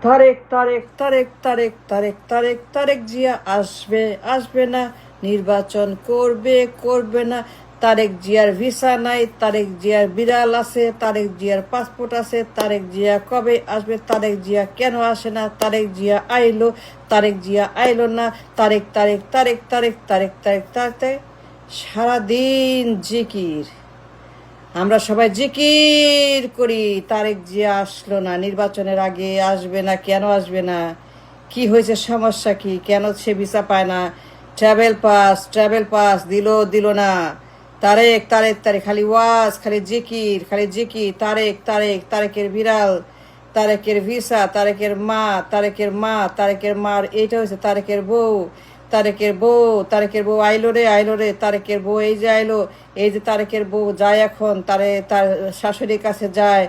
তারেক তারেক তারেক তারেক তারেক তারেক তারেক জিয়া আসবে আসবে না, নির্বাচন করবে করবে না। তারেক জিয়ার ভিসা নাই, তারেক জিয়ার বিড়াল আছে, তারেক জিয়ার পাসপোর্ট আছে। তারেক জিয়া কবে আসবে? তারেক জিয়া কেন আসে না? তারেক জিয়া আইলো, তারেক জিয়া আইলো না। তারেক তারেক তারেক তারেক তারেক তারেক তারেক সারাদিন জিকির, আমরা সবাই জিকির করি। তারেক জিয়া আসলো না, নির্বাচনের আগে আসবে না। কেন আসবে না? কি হয়েছে? সমস্যা কি? কেন সে ভিসা পায় না? ট্রাভেল পাস দিল না। তারেক তারেক তারেক খালি ওয়াজ, খালি জিকির, খালি জিকির। তারেক তারেক তারেকের বিড়াল, তারেকের ভিসা, তারেকের মা, তারেকের মা, তারেকের মার এইটা হয়েছে তারেকের বউ, তারেকের বউ, তারেকের বউ আইলো রে, আইলো রে। তারেকের বউ এই যে আইলো, এই যে তারেকের বউ যায় এখন তার শাশুড়ির কাছে যায়।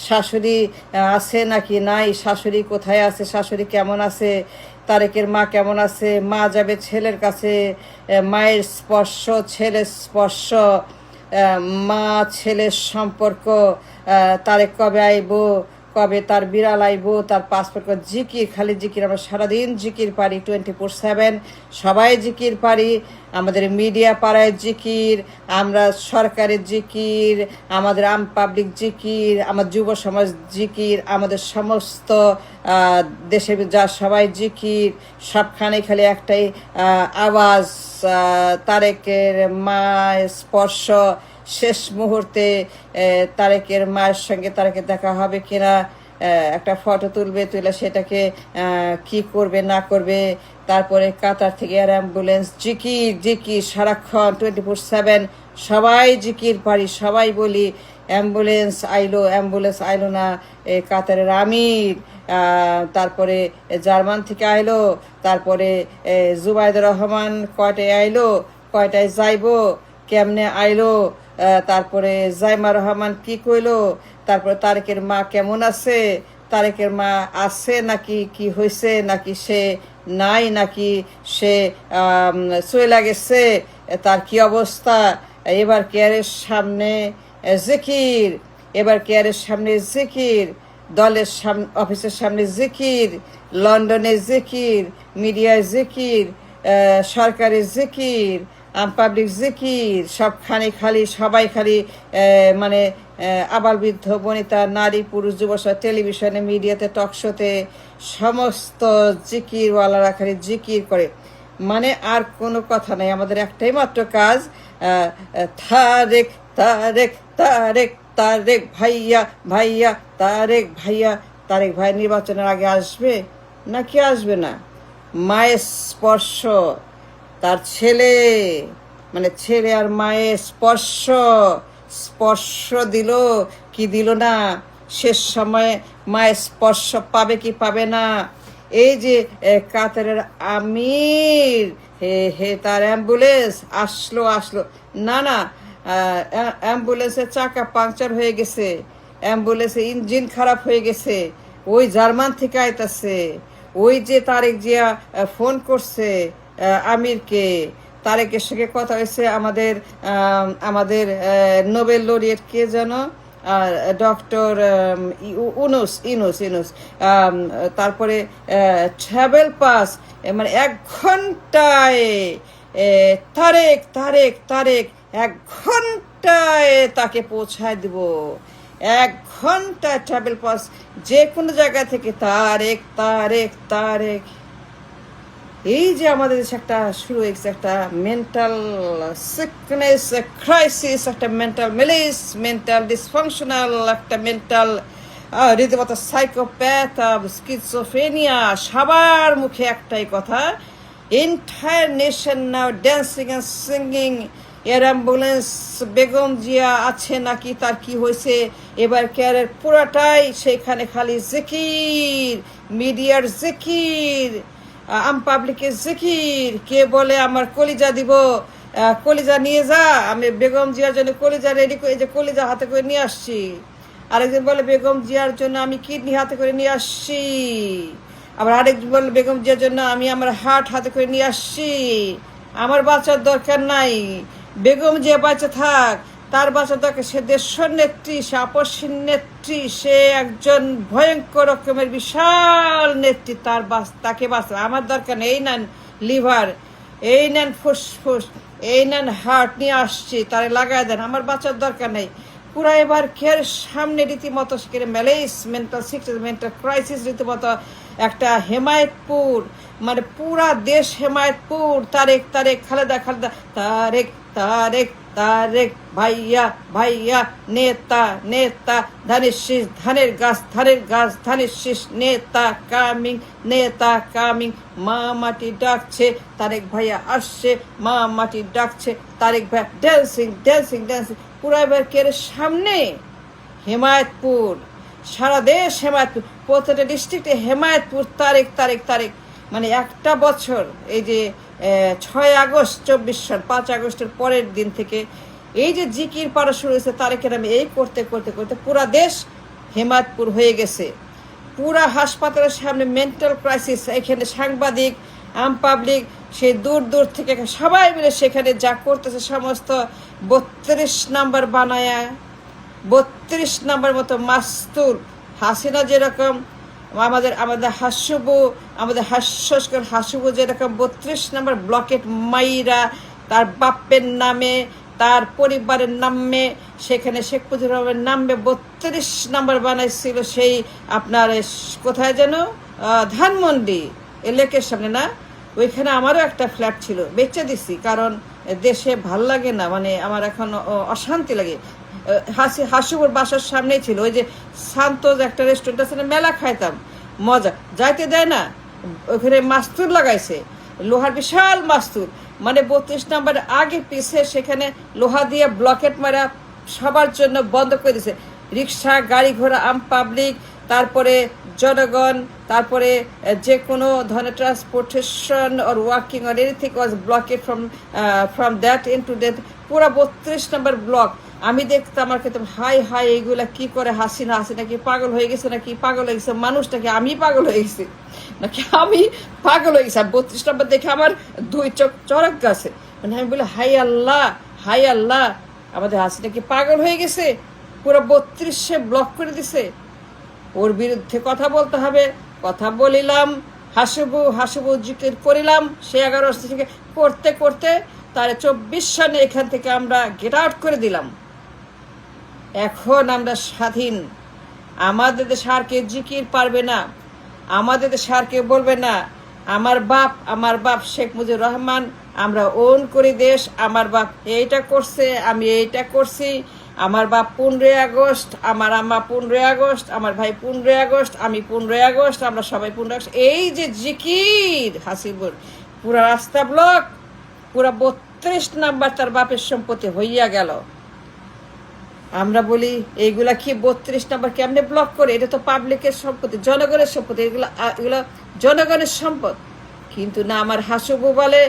শাশুড়ি আছে নাকি নাই? শাশুড়ি কোথায় আছে? শাশুড়ি কেমন আছে? তারেকের মা কেমন আছে? মা যাবে ছেলের কাছে, মায়ের স্পর্শ, ছেলের স্পর্শ, মা ছেলের সম্পর্ক। তারেক কবে আইবো, কবে তার বিড়াল আইবো, তার পাসপোর্ট। জিকির, খালি জিকির। আমরা সারাদিন জিকির পারি, 24/7 সবাই জিকির পারি। আমাদের মিডিয়া পাড়ায় জিকির, আমরা সরকারের জিকির, আমাদের আম পাবলিক জিকির, আমার যুব সমাজ জিকির, আমাদের সমস্ত দেশে যা সবাই জিকির। সবখানে খালি একটাই আওয়াজ, তারেকের মায়ের স্পর্শ। শেষ মুহূর্তে তারেকের মায়ের সঙ্গে তারেকের দেখা হবে কিনা, একটা ফটো তুলবে, তুলে সেটাকে কি করবে না করবে। তারপরে কাতার থেকে এয়ার অ্যাম্বুলেন্স, জিকির জিকির সারাক্ষণ 24/7 সবাই জিকির পারি, সবাই বলি অ্যাম্বুলেন্স আইলো না। কাতারের আমির, তারপরে জার্মান থেকে আইলো, তারপরে জুবাইদুর রহমান কয়টায় আইলো, কয়টায় যাইবো, কেমনে আইলো, তারপরে জাইমা রহমান কি কইলো, তারপরে তারেকের মা কেমন আছে, তারেকের মা আছে নাকি, কি হয়েছে, নাকি সে নাই, নাকি সে চলে গেছে, তার কি অবস্থা। এবার কেয়ারের সামনে জিকির, এবার কেয়ারের সামনে জিকির, দলের সামনে, অফিসের সামনে জিকির, লন্ডনে জিকির, মিডিয়ায় জিকির, সরকারের জিকির, পাবলিক জিকির। সবখানে খালি সবাই খালি মানে আবাল বৃদ্ধ বনিতা, নারী পুরুষ যুবসা, টেলিভিশনে, মিডিয়াতে, টকশোতে সমস্ত জিকিরওয়ালারা খালি জিকির করে। মানে আর কোনো কথা নাই, আমাদের একটাই মাত্র কাজ, তারেক তারেক তারেক তারেক ভাইয়া ভাইয়া, তারেক ভাইয়া। তারেক ভাই নির্বাচনের আগে আসবে নাকি আসবে না? মায়ের স্পর্শ, তার ছেলে, মানে ছেলে আর মায়ের স্পর্শ, স্পর্শ দিল কি দিল না? শেষ সময়ে মায়ের স্পর্শ পাবে কি পাবে না? এই যে কাতারের আমির, হে তার অ্যাম্বুলেন্স আসলো না না, অ্যাম্বুলেন্সের চাকা পাংচার হয়ে গেছে, অ্যাম্বুলেন্সের ইঞ্জিন খারাপ হয়ে গেছে, ওই জার্মান থেকে আইতাছে। ওই যে তারেক জিয়া ফোন করছে আমিরকে, তারেকের সঙ্গে কথা হয়েছে। আমাদের নোবেল লরিয়েট কে যেন, ডক্টর ইনুস। তারপরে ট্রাভেল পাস, মানে 1 ঘন্টায় তারেক তারেক তারেক 1 ঘন্টায় তাকে পৌঁছায় দিব। 1 ঘন্টায় ট্রাভেল পাস, যে কোনো জায়গা থেকে তারেক তারেক তারেক। এই যে আমাদের দেশে একটা শুরু হয়েছে একটা মেন্টাল সিকনেস ক্রাইসিস, একটা মেন্টাল মেলিস, মেন্টাল ডিসফাংশনাল, একটা মেন্টাল রীতিমতো সাইকোপ্যাথ, স্কিজোফ্রেনিয়া। সবার মুখে একটাই কথা, entire nation now dancing and singing. Air ambulance, Begum Zia আছে নাকি, তার কি হয়েছে। এবার কেয়ারের পুরাটাই সেখানে খালি জিকির, মিডিয়ার জিকির, আম পাবলিকের জিকির। কে বলে আমার কলিজা দিব, কলিজা নিয়ে যা, আমি বেগম জিয়ার জন্য কলিজা রেডি করে, যে কলিজা হাতে করে নিয়ে আসছি। আরেকজন বলে বেগম জিয়ার জন্য আমি কিডনি হাতে করে নিয়ে আসছি। আবার আরেকজন বলে বেগম জিয়ার জন্য আমি আমার হার্ট হাতে করে নিয়ে আসছি। আমার বাঁচার দরকার নাই, বেগম জিয়া বাঁচা থাক, তার বাঁচা দরকার। সে দেশের নেত্রী, সে আপসীর নেত্রী, সে একজন ভয়ঙ্কর রকমের বিশাল নেত্রী। তাকে বাঁচা আমার দরকার নেই। এই নেন লিভার, এই নেন ফুসফুস, এই নেন হার্ট নিয়ে আসছি, তারে লাগাই দেন, আমার বাঁচার দরকার নেই। পুরা এবার কেয়ার সামনে রীতিমতো সেখানে malice, mental sickness, mental crisis, রীতিমতো একটা হেমায়তপুর, মানে পুরা দেশ হেমায়তপুর। তারেক তারেক, খালেদা খালেদা, তারেক তারেক তারেক, ভাইয়া ভাইয়া, নেতা নেতা, ধানের শীষ, ধানের গাছ, ধানের গাছ, ধানের শীষ, নেতা কামিং, নেতা কামিং। মা মাটি ডাকছে, তারেক ভাইয়া আসছে, মা মাটি ডাকছে, তারেক ভাইয়া ড্যান্সিং ড্যান্সিং ড্যান্সিং। পুরা এবার কের সামনে হেমায়তপুর, সারা দেশ হেমায়তপুর, প্রত্যেকটা ডিস্ট্রিক্টে হেমায়তপুর। তারেক তারেক তারেক, মানে একটা বছর, এই যে 6 আগস্ট 24 সাল, 5 আগস্টের পরের দিন থেকে এই যে জিকির পাড়া শুরু হয়েছে তারেকের নামে, এই করতে করতে করতে পুরা দেশ হেমায়তপুর হয়ে গেছে। পুরা হাসপাতালের সামনে মেন্টাল ক্রাইসিস। এখানে সাংবাদিক, আম পাবলিক, সে দূর দূর থেকে সবাই মিলে সেখানে যা করতেছে, সমস্ত 32 নাম্বার বানায়া, 32 নাম্বার মতো মাস্তুল। হাসিনা যেরকম, আমাদের আমাদের হাসুবু, আমাদের হাস্যস্কর হাসুবু যেরকম 32 নাম্বার ব্লকেট মাইরা তার বাপের নামে, তার পরিবারের নামে, সেখানে শেখ মুজিবুর রহমানের নামে 32 নাম্বার বানাইছিল। সেই আপনার কোথায় যেন, ধানমন্ডি লেকের সামনে না, ওইখানে আমারও একটা ফ্ল্যাট ছিল, বেচে দিছি, কারণ দেশে ভাল লাগে না, মানে আমার এখন অশান্তি লাগে। হাসিবুর বাসার সামনেই ছিল ওই যে সান্তোজ একটা রেস্টুরেন্ট আছে না, মেলা খাইতাম, মজা, যাইতে দেয় না। ওখানে মাস্তুর লাগাইছে, লোহার বিশাল মাস্তুর, মানে 32 নাম্বার আগে পিছে সেখানে লোহা দিয়ে ব্লকেট মারা সবার জন্য বন্ধ করে দিছে। রিক্সা, গাড়ি ঘোড়া, আম পাবলিক, তারপরে জনগণ, তারপরে যে কোনো ধরনের transportation or walking or anything was blockade from that in to that. পুরো 32 নাম্বার ব্লক। আমি দেখতাম, আমার খেতাম, হাই হাই, এইগুলা কি করে, হাসিনা হাসিনা কি পাগল হয়ে গেছে নাকি, পাগল হয়ে গেছে মানুষটাকে, আমি পাগল হয়ে গেছি নাকি, আমি পাগল হয়ে গেছি। 32 নাম্বার দেখে আমার 2 চোখ চড়ক গেছে, মানে আমি বলি হাই আল্লাহ, হাই আল্লাহ, আমাদের হাসিনা কি পাগল হয়ে গেছে, পুরো 32 ব্লক করে দিছে। ওর বিরুদ্ধে কথা বলতে হবে, কথা বলিলাম, হাসিবু জিকির করিলাম, সে 11 থেকে করতে করতে তার 24 সালে এখান থেকে আমরা গেট আউট করে দিলাম। এখন আমরা স্বাধীন। আমাদের দেশে আর কেউ জিকির পারবে না, আমাদের দেশে আর কেউ বলবে না আমার বাপ শেখ মুজিবুর রহমান, আমরা ওন করি দেশ, আমার বাপ এইটা করছে, আমি এইটা করছি, আমার বাপ 15 আগস্ট, আমার আম্মা 15 আগস্ট, আমার ভাই 15 আগস্ট, আমি 15 আগস্ট, আমরা সবাই 15 আগস্ট। এই যে জিকির হাসিবুর, পুরা রাস্তা ব্লক, পুরা 32 নাম্বার তার বাপের সম্পত্তি হইয়া গেল। আমরা বলি এইগুলা কি 32 নাম্বার কেমনে ব্লক করে, এটা তো পাবলিকের সম্পত্তি, জনগণের সম্পত্তি, এগুলা জনগণের সম্পদ। কিন্তু না, আমার হাসুবু বলে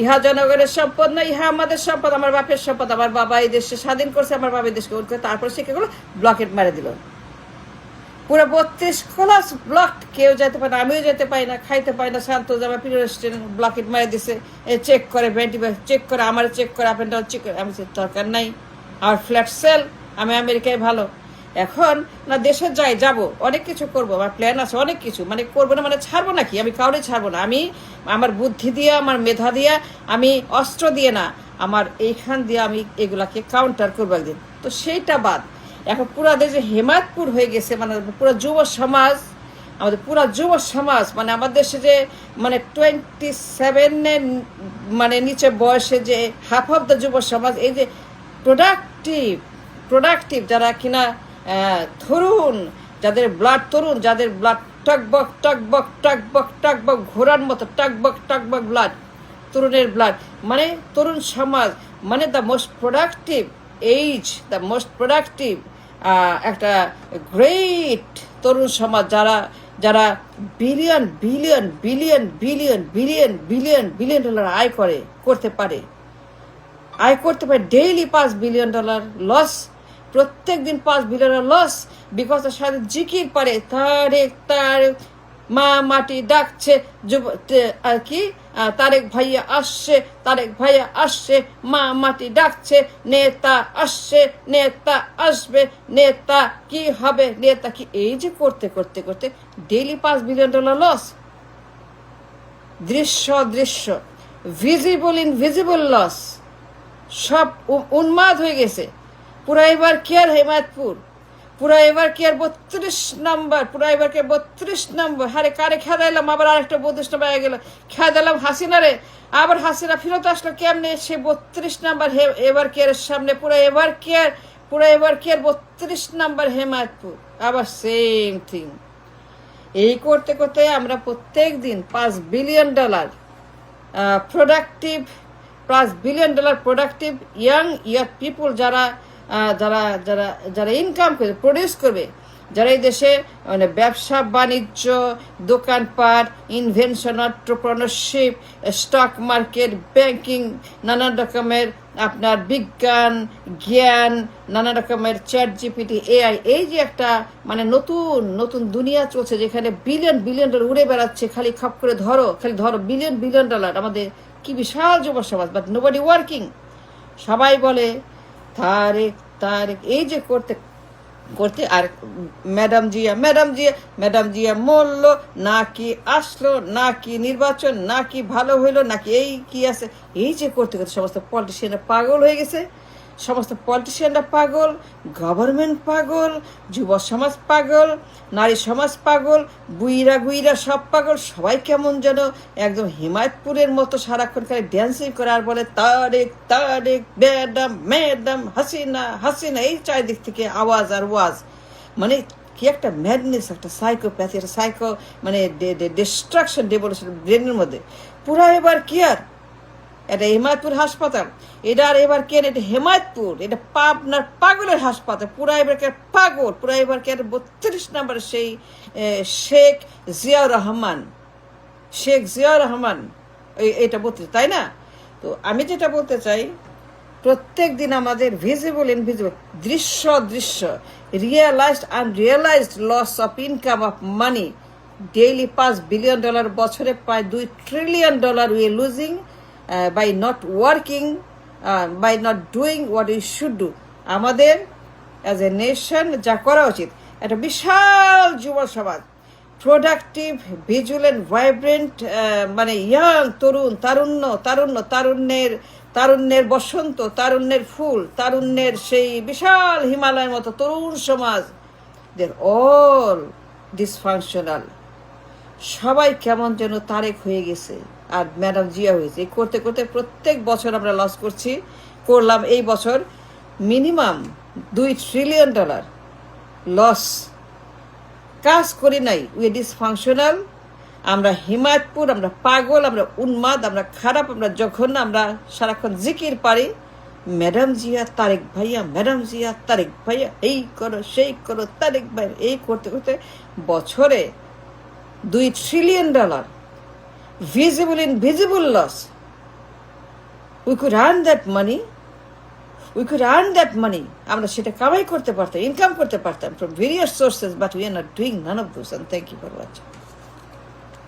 ইহা জনগণের সম্পদ না, ইহা আমাদের সম্পদ, আমার বাপের সম্পদ, আমার বাবা এই দেশে স্বাধীন করছে, আমার বাবা এই দেশকে ওর করে, তারপরে সেগুলো ব্লকেট মারে দিল। পুরো 32 খোলাস ব্লক, কেউ যেতে পারে না, আমিও যেতে পারি না, খাইতে পারি না। শান্ত আমার প্রিয় রেস্টুরেন্ট ব্লকেট মারে দিছে, চেক করে, চেক করে, আমার চেক করে, আপ এন্ড ডাউন চেক করে। আমি দরকার নাই, আমার ফ্ল্যাট সেল, আমি আমেরিকায় ভালো। এখন না দেশে যাব, অনেক কিছু করবো, আমার প্ল্যান আছে অনেক কিছু, মানে করবো না মানে ছাড়বো নাকি, আমি কাউরে ছাড়বো না। আমি আমার বুদ্ধি দিয়ে, আমার মেধা দিয়ে, আমি অস্ত্র দিয়ে না, আমার এইখান দিয়ে আমি এগুলাকে কাউন্টার করবো একদিন। তো সেইটা বাদ, এখন পুরা দেশে হেমায়তপুর হয়ে গেছে, মানে পুরো যুব সমাজ, আমাদের পুরা যুব সমাজ, মানে আমাদের দেশে যে মানে 27 মানে নিচে বয়সে যে হাফ অফ দ্য যুব সমাজ, এই যে প্রোডাক্টিভ যারা কিনা তরুণ, যাদের ব্লাড তরুণ, যাদের ব্লাড টকবক টকবক টকবক টকবক ঘোড়ার মতো টকবক ব্লাড, তরুণের ব্লাড, মানে তরুণ সমাজ, মানে the most productive age, the most productive একটা গ্রেট তরুণ সমাজ, যারা billion billion billion billion billion billion billion dollar করতে পারে ডেইলি $5 বিলিয়ন লস, প্রত্যেক দিন $5 বিলিয়ন লস, বিকজ তার সাথে জিকির পারে, মা মাটি ডাকছে, তারেক ভাইয়া আসছে, তারেক ভাইয়া আসছে, মা মাটি ডাকছে, নেতা আসছে, নেতা আসবে, নেতা কি হবে, নেতা কি, এই যে করতে করতে করতে ডেইলি $5 বিলিয়ন লস। দৃশ্য দৃশ্য, ভিজিবল ইনভিজিবল লস, সব উন্মাদ হয়ে গেছে। পুরা এবার কেয়ার হেমায়তপুর, পুরা এবার কেয়ার 32 নম্বর, পুরা এবার কেয়ার 32 নম্বর। হারে কারে খেদাইলাম, আবার আরেকটা 32 নম্বর হয়ে গেল, খেদাইলাম হাসিনারে, আবার হাসিনা ফেরত আসলো কেমনে, সে 32 নম্বর এবার কেয়ারের সামনে, পুরা এবার কেয়ার 32 নম্বর হেমায়তপুর, আবার সেম থিং। এই করতে করতে আমরা প্রত্যেক দিন $5 billion productive, $5 billion productive young পিপুল যারা যারা যারা যারা ইনকাম করবে, প্রডিউস করবে, যারা এই দেশে মানে ব্যবসা বাণিজ্য, দোকানপাট, invention, entrepreneurship, stock market, banking, নানা রকমের আপনার বিজ্ঞান, জ্ঞান, নানা রকমের চ্যাট জিপিটি, এআই, এই যে একটা মানে নতুন নতুন দুনিয়া চলছে, যেখানে $বিলিয়ন উড়ে বেড়াচ্ছে, খালি খপ করে ধরো, খালি ধরো, $বিলিয়ন। আমাদের কি বিশাল যুব সমাজ, বাট নোবডি ওয়ার্কিং। সবাই বলে তারেক তারেক, এই যে করতে করতে, আর ম্যাডাম জিয়া মরল নাকি আসলো, নাকি নির্বাচন, নাকি ভালো হইলো, নাকি এই কি আছে, এই যে করতে করতে সমস্ত পলিটিশিয়ানরা পাগল হয়ে গেছে, সমস্ত পলিটিশিয়ানরা পাগল, গভর্নমেন্ট পাগল, যুব সমাজ পাগল, নারী সমাজ পাগল, গুইরা সব পাগল। সবাই কেমন যেন একদম হিমায়তপুরের মতো সারাক্ষণ খালি ড্যান্সিং করে আর বলে তারেক তারেক, ম্যাডাম ম্যাডাম, হাসিনা হাসিনা, এই চারিদিক থেকে আওয়াজ আর ওয়াজ। মানে কি একটা ম্যাডনেস, একটা সাইকোপ্যাথি, একটা সাইকো মানে ডিস্ট্রাকশন, ডেভলিউশন ব্রেনের মধ্যে। পুরা এবার কি আর এটা হিমায়তপুর হাসপাতাল, এটা আর এবার কেন, এটা হেমায়তপুর, এটা পাবনার পাগলের হাসপাতাল। পুরা এবার কে পাগল, পুরা এবার কে 32 নম্বর সেই শেখ জিয়াউর রহমান, এটা 32, তাই না? তো আমি যেটা বলতে চাই, প্রত্যেক দিন আমাদের ভিজিবল ইনভিজিবল, দৃশ্য দৃশ্য, realized unrealized loss of income of money, daily $5 billion, বছরে প্রায় $2 trillion we are losing by not working, by not doing what we should do. আমাদের অ্যাজ এ নেশন যা করা উচিত, একটা বিশাল যুব সমাজ, প্রোডাক্টিভ, ভিজুয়ালেন্ট, ভাইব্রেন্ট, মানে ইয়াং, তরুণ, তারুণ্যের বসন্ত, তারুণ্যের ফুল, তারুণ্যের সেই বিশাল হিমালয়ের মতো তরুণ সমাজ, দের অল ডিসফাংশনাল। সবাই কেমন যেন তারেক হয়ে গেছে আর ম্যাডাম জিয়া হয়েছে। এই করতে করতে প্রত্যেক বছর আমরা লস করলাম। এই বছর মিনিমাম $2 ট্রিলিয়ন লস। কাজ করি নাই, উই ডিসফাংশনাল। আমরা হিমায়তপুর, আমরা পাগল, আমরা উন্মাদ, আমরা খারাপ, আমরা জঘন্য, আমরা সারাক্ষণ জিকির পারি ম্যাডাম জিয়া তারেক ভাইয়া, ম্যাডাম জিয়া তারেক ভাইয়া, এই করো সেই করো, তারেক ভাই। এই করতে করতে বছরে $2 trillion visible invisible loss. We could earn that money. আমরা সেটা কামাই করতে পারতাম, ইনকাম করতে পারতাম from various sources, but we are not doing none of those. And thank you for watching.